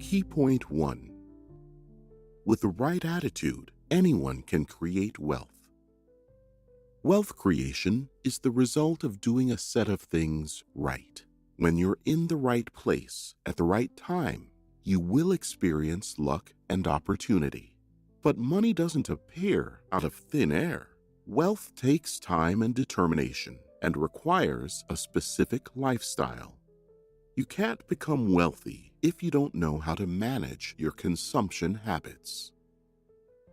Key point 1. With the right attitude, anyone can create wealth. Wealth creation is the result of doing a set of things right. When you're in the right place at the right time, you will experience luck and opportunity. But money doesn't appear out of thin air. Wealth takes time and determination and requires a specific lifestyle. You can't become wealthy if you don't know how to manage your consumption habits.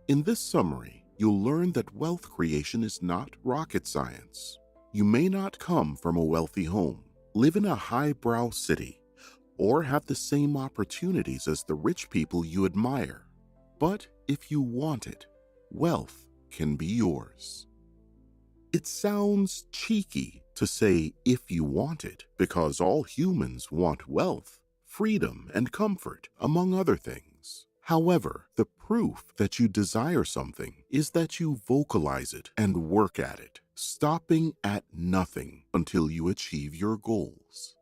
In this summary, you'll learn that wealth creation is not rocket science. You may not come from a wealthy home, live in a highbrow city, or have the same opportunities as the rich people you admire. But if you want it, wealth can be yours. It sounds cheeky to say if you want it, because all humans want wealth, freedom, and comfort, among other things. However, the proof that you desire something is that you vocalize it and work at it, stopping at nothing until you achieve your goals.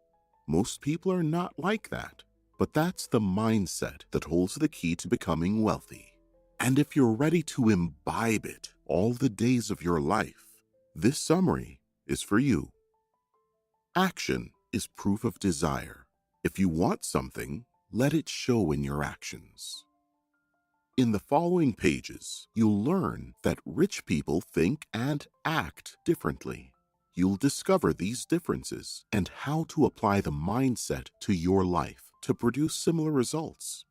Most people are not like that, but that's the mindset that holds the key to becoming wealthy. And if you're ready to imbibe it all the days of your life, this summary is for you. Action is proof of desire. If you want something, let it show in your actions. In the following pages, you'll learn that rich people think and act differently. You'll discover these differences and how to apply the mindset to your life to produce similar results.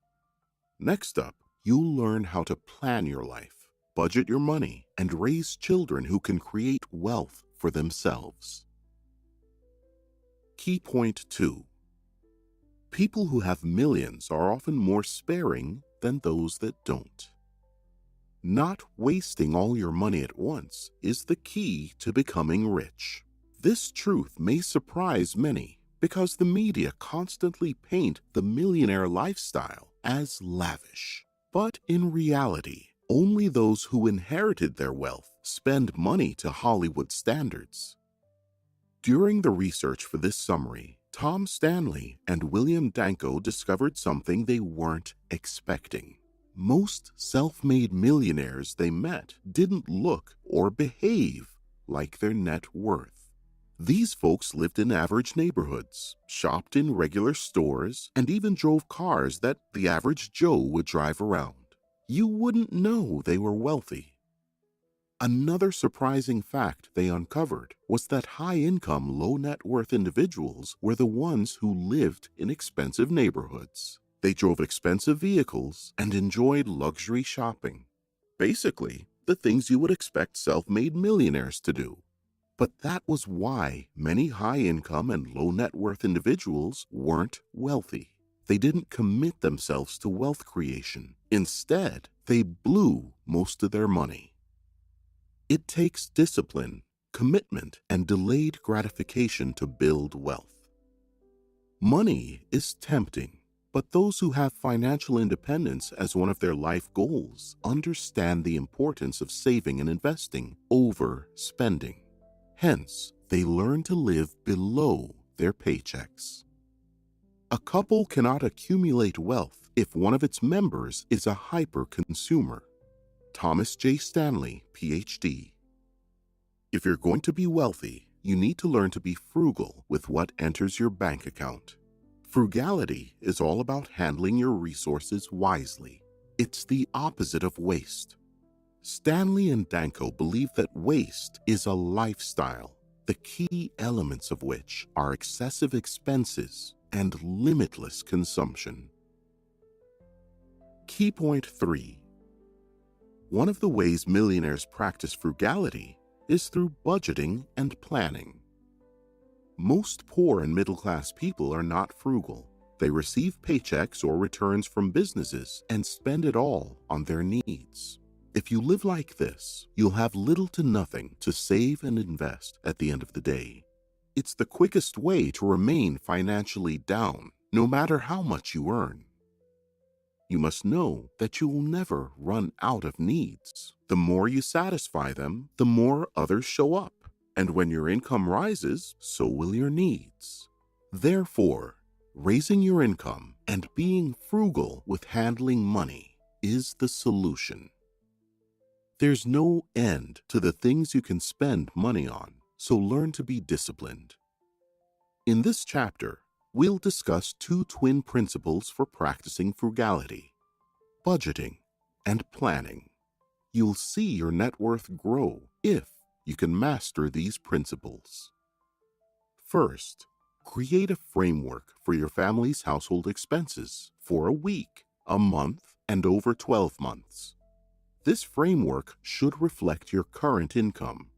Next up, you'll learn how to plan your life, budget your money, and raise children who can create wealth for themselves. Key point 2. People who have millions are often more sparing than those that don't. Not wasting all your money at once is the key to becoming rich. This truth may surprise many because the media constantly paint the millionaire lifestyle as lavish. But in reality, only those who inherited their wealth spend money to Hollywood standards. During the research for this summary, Tom Stanley and William Danko discovered something they weren't expecting. Most self-made millionaires they met didn't look or behave like their net worth. These folks lived in average neighborhoods, shopped in regular stores, and even drove cars that the average Joe would drive around. You wouldn't know they were wealthy. Another surprising fact they uncovered was that high-income, low-net-worth individuals were the ones who lived in expensive neighborhoods. They drove expensive vehicles and enjoyed luxury shopping. Basically, the things you would expect self-made millionaires to do. But that was why many high-income and low-net-worth individuals weren't wealthy. They didn't commit themselves to wealth creation. Instead, they blew most of their money. It takes discipline, commitment, and delayed gratification to build wealth. Money is tempting, but those who have financial independence as one of their life goals understand the importance of saving and investing over spending. Hence, they learn to live below their paychecks. A couple cannot accumulate wealth if one of its members is a hyper-consumer. Thomas J. Stanley, Ph.D. If you're going to be wealthy, you need to learn to be frugal with what enters your bank account. Frugality is all about handling your resources wisely. It's the opposite of waste. Stanley and Danko believe that waste is a lifestyle, the key elements of which are excessive expenses and limitless consumption. Key point 3. One of the ways millionaires practice frugality is through budgeting and planning. Most poor and middle-class people are not frugal. They receive paychecks or returns from businesses and spend it all on their needs. If you live like this, you'll have little to nothing to save and invest at the end of the day. It's the quickest way to remain financially down, no matter how much you earn. You must know that you will never run out of needs. The more you satisfy them, the more others show up. And when your income rises, so will your needs. Therefore, Raising your income and being frugal with handling money is the solution. There's no end to the things you can spend money on, so learn to be disciplined. In this chapter, we'll discuss two twin principles for practicing frugality: budgeting and planning. You'll see your net worth grow if you can master these principles. First, create a framework for your family's household expenses for a week, a month, and over 12 months. This framework should reflect your current income.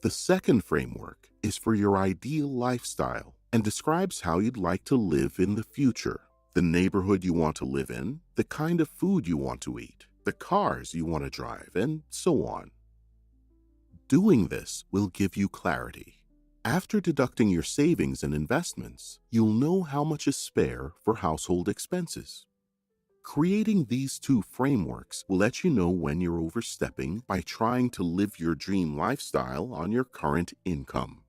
The second framework is for your ideal lifestyle and describes how you'd like to live in the future, the neighborhood you want to live in, the kind of food you want to eat, the cars you want to drive, and so on. Doing this will give you clarity. After deducting your savings and investments, you'll know how much is spare for household expenses. Creating these two frameworks will let you know when you're overstepping by trying to live your dream lifestyle on your current income.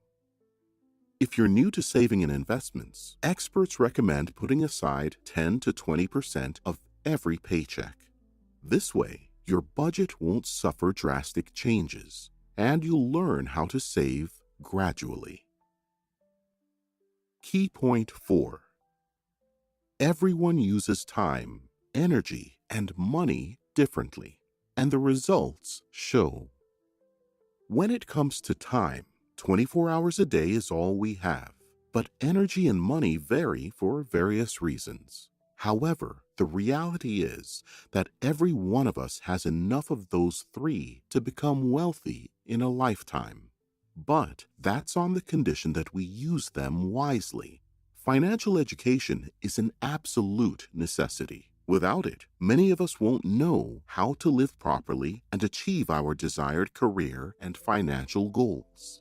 If you're new to saving and investments, experts recommend putting aside 10 to 20% of every paycheck. This way, your budget won't suffer drastic changes, and you'll learn how to save gradually. Key point 4. Everyone uses time, energy, and money differently, and the results show. When it comes to time, 24 hours a day is all we have, but energy and money vary for various reasons. However, the reality is that every one of us has enough of those three to become wealthy in a lifetime. But that's on the condition that we use them wisely. Financial education is an absolute necessity. Without it, many of us won't know how to live properly and achieve our desired career and financial goals.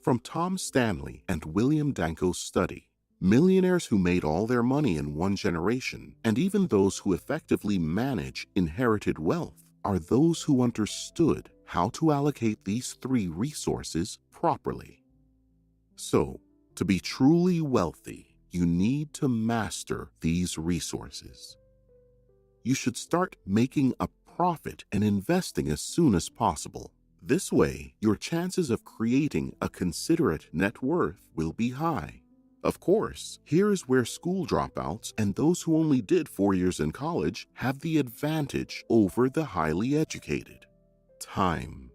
From Tom Stanley and William Danko's study, millionaires who made all their money in one generation, and even those who effectively manage inherited wealth, are those who understood how to allocate these three resources properly. So, to be truly wealthy, you need to master these resources. You should start making a profit and investing as soon as possible. This way, your chances of creating a considerate net worth will be high. Of course, here is where school dropouts and those who only did 4 years in college have the advantage over the highly educated. Time.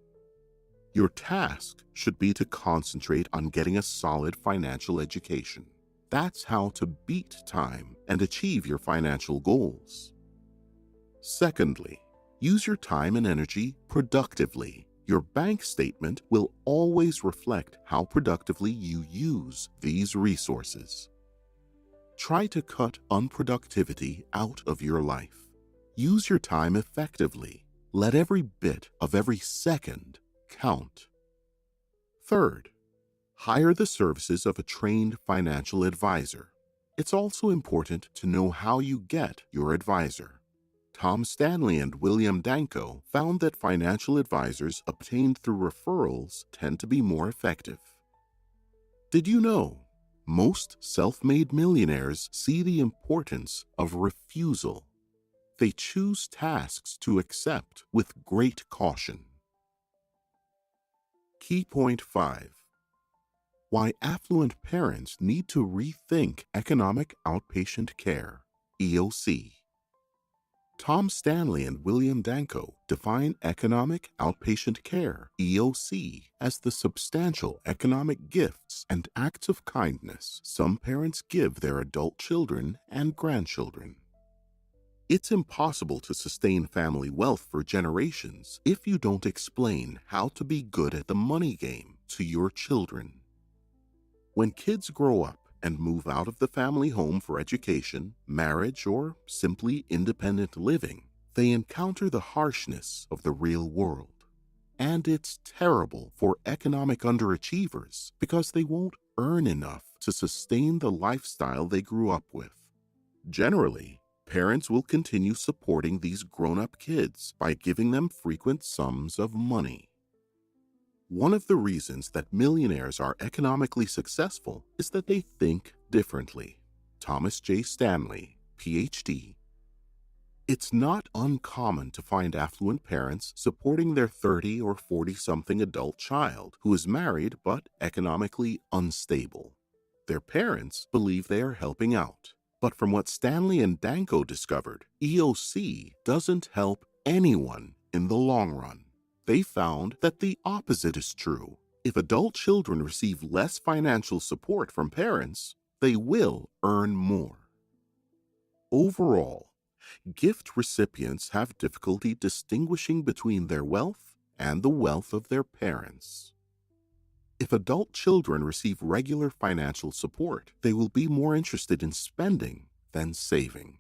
Your task should be to concentrate on getting a solid financial education. That's how to beat time and achieve your financial goals. Secondly, use your time and energy productively. Your bank statement will always reflect how productively you use these resources. Try to cut unproductivity out of your life. Use your time effectively. Let every bit of every second count. Third, hire the services of a trained financial advisor. It's also important to know how you get your advisor. Tom Stanley and William Danko found that financial advisors obtained through referrals tend to be more effective. Did you know? Most self-made millionaires see the importance of refusal. They choose tasks to accept with great caution. Key point 5. Why affluent parents need to rethink economic outpatient care, EOC. Tom Stanley and William Danko define economic outpatient care, EOC, as the substantial economic gifts and acts of kindness some parents give their adult children and grandchildren. It's impossible to sustain family wealth for generations if you don't explain how to be good at the money game to your children. When kids grow up and move out of the family home for education, marriage, or simply independent living, they encounter the harshness of the real world. And it's terrible for economic underachievers because they won't earn enough to sustain the lifestyle they grew up with. Generally, parents will continue supporting these grown-up kids by giving them frequent sums of money. One of the reasons that millionaires are economically successful is that they think differently. Thomas J. Stanley, Ph.D. It's not uncommon to find affluent parents supporting their 30 or 40-something adult child who is married but economically unstable. Their parents believe they are helping out. But from what Stanley and Danko discovered, EOC doesn't help anyone in the long run. They found that the opposite is true. If adult children receive less financial support from parents, they will earn more. Overall, gift recipients have difficulty distinguishing between their wealth and the wealth of their parents. If adult children receive regular financial support, they will be more interested in spending than saving.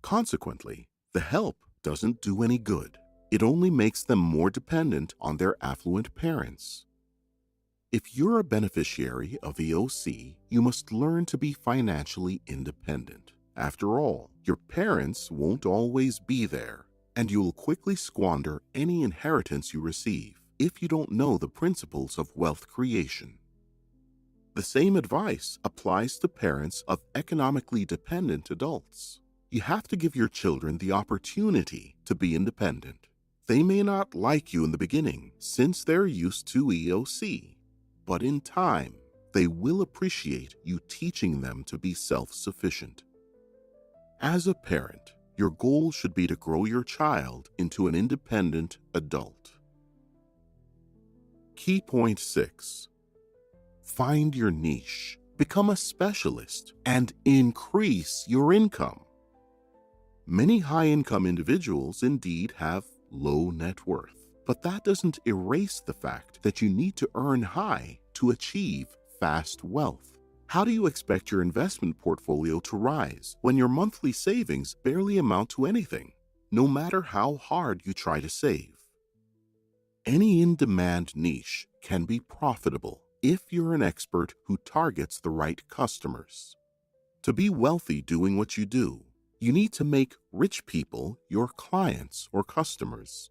Consequently, the help doesn't do any good. It only makes them more dependent on their affluent parents. If you're a beneficiary of EOC, you must learn to be financially independent. After all, your parents won't always be there, and you'll quickly squander any inheritance you receive if you don't know the principles of wealth creation. The same advice applies to parents of economically dependent adults. You have to give your children the opportunity to be independent. They may not like you in the beginning since they're used to EOC, but in time, they will appreciate you teaching them to be self-sufficient. As a parent, your goal should be to grow your child into an independent adult. Key point 6. Find your niche, become a specialist, and increase your income. Many high-income individuals indeed have low net worth, but that doesn't erase the fact that you need to earn high to achieve fast wealth. How do you expect your investment portfolio to rise when your monthly savings barely amount to anything, no matter how hard you try to save? Any in-demand niche can be profitable if you're an expert who targets the right customers. To be wealthy doing what you do, you need to make rich people your clients or customers.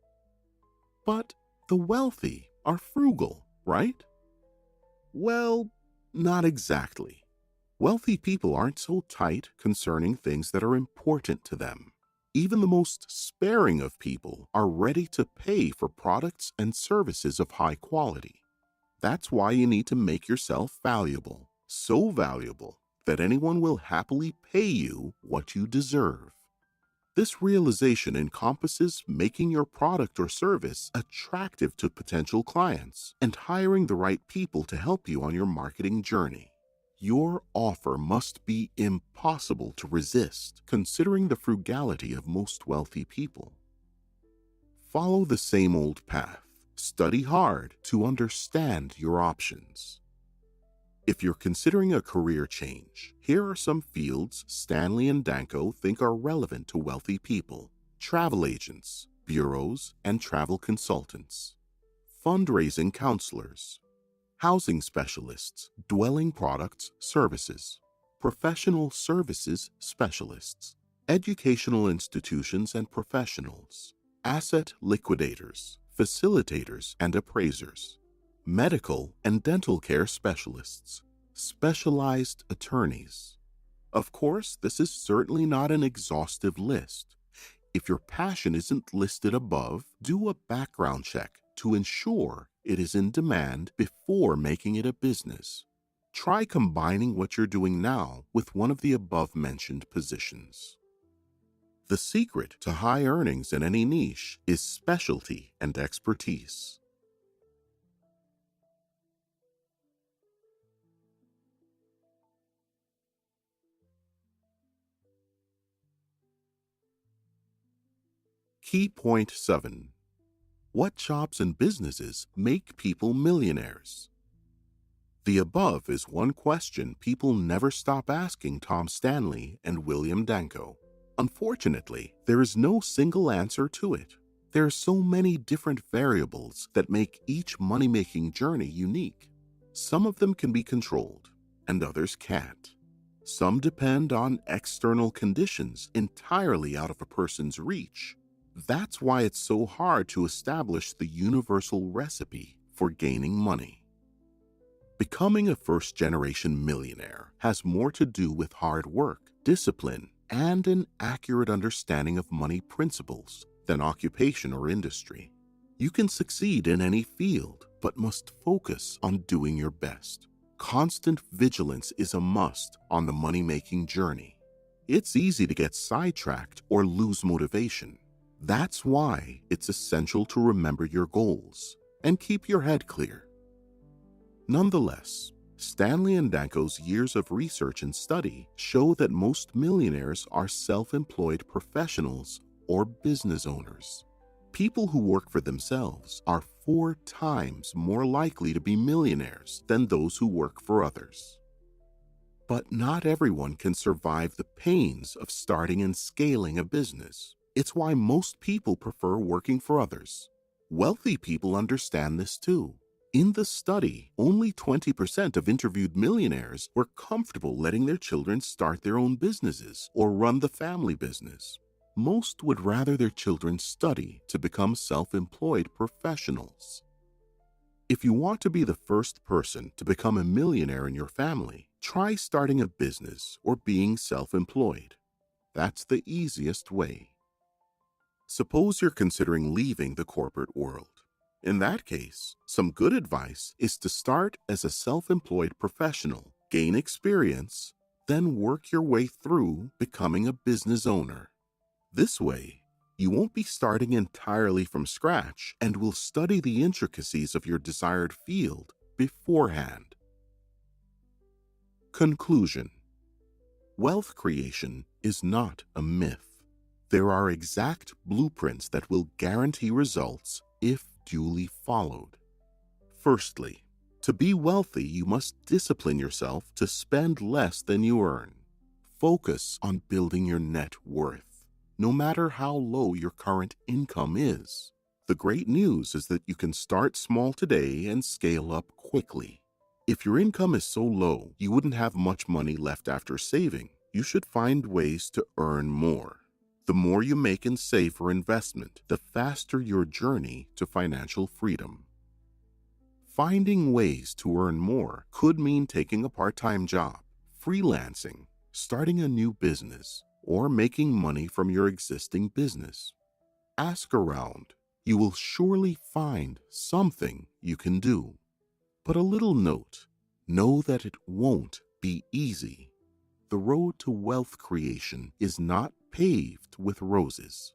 But the wealthy are frugal, right? Well, not exactly. Wealthy people aren't so tight concerning things that are important to them. Even the most sparing of people are ready to pay for products and services of high quality. That's why you need to make yourself valuable, so valuable that anyone will happily pay you what you deserve. This realization encompasses making your product or service attractive to potential clients and hiring the right people to help you on your marketing journey. Your offer must be impossible to resist, considering the frugality of most wealthy people. Follow the same old path. Study hard to understand your options. If you're considering a career change, here are some fields Stanley and Danko think are relevant to wealthy people: travel agents, bureaus and travel consultants, fundraising counselors, housing specialists, dwelling products services, professional services specialists, educational institutions and professionals, asset liquidators, facilitators and appraisers, medical and dental care specialists, specialized attorneys. Of course, this is certainly not an exhaustive list. If your passion isn't listed above, do a background check to ensure it is in demand before making it a business. Try combining what you're doing now with one of the above-mentioned positions. The secret to high earnings in any niche is specialty and expertise. Key point 7. What jobs and businesses make people millionaires? The above is one question people never stop asking Tom Stanley and William Danko. Unfortunately, there is no single answer to it. There are so many different variables that make each money-making journey unique. Some of them can be controlled, and others can't. Some depend on external conditions entirely out of a person's reach. That's why it's so hard to establish the universal recipe for gaining money. Becoming a first-generation millionaire has more to do with hard work, discipline, and an accurate understanding of money principles than occupation or industry. You can succeed in any field, but must focus on doing your best. Constant vigilance is a must on the money-making journey. It's easy to get sidetracked or lose motivation. That's why it's essential to remember your goals and keep your head clear. Nonetheless, Stanley and Danko's years of research and study show that most millionaires are self-employed professionals or business owners. People who work for themselves are 4 times more likely to be millionaires than those who work for others. But not everyone can survive the pains of starting and scaling a business. It's why most people prefer working for others. Wealthy people understand this too. In the study, only 20% of interviewed millionaires were comfortable letting their children start their own businesses or run the family business. Most would rather their children study to become self-employed professionals. If you want to be the first person to become a millionaire in your family, try starting a business or being self-employed. That's the easiest way. Suppose you're considering leaving the corporate world. In that case, some good advice is to start as a self-employed professional, gain experience, then work your way through becoming a business owner. This way, you won't be starting entirely from scratch and will study the intricacies of your desired field beforehand. Conclusion: wealth creation is not a myth. There are exact blueprints that will guarantee results if duly followed. Firstly, to be wealthy, you must discipline yourself to spend less than you earn. Focus on building your net worth, no matter how low your current income is. The great news is that you can start small today and scale up quickly. If your income is so low you wouldn't have much money left after saving, you should find ways to earn more. The more you make and save for investment, the faster your journey to financial freedom. Finding ways to earn more could mean taking a part-time job, freelancing, starting a new business, or making money from your existing business. Ask around. You will surely find something you can do. But a little note, know that it won't be easy. The road to wealth creation is not paved with roses.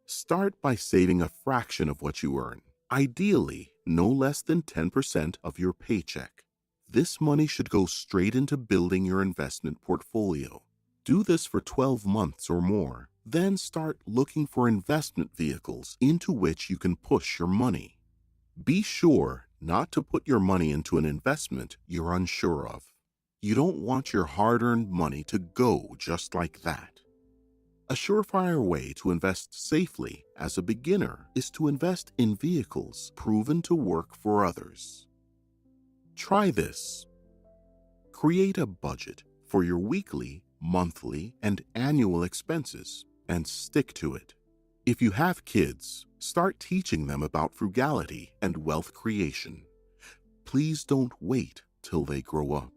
Start by saving a fraction of what you earn, ideally no less than 10% of your paycheck. This money should go straight into building your investment portfolio. Do this for 12 months or more, then start looking for investment vehicles into which you can push your money. Be sure not to put your money into an investment you're unsure of. You don't want your hard-earned money to go just like that. A surefire way to invest safely as a beginner is to invest in vehicles proven to work for others. Try this. Create a budget for your weekly, monthly, and annual expenses and stick to it. If you have kids, start teaching them about frugality and wealth creation. Please don't wait till they grow up.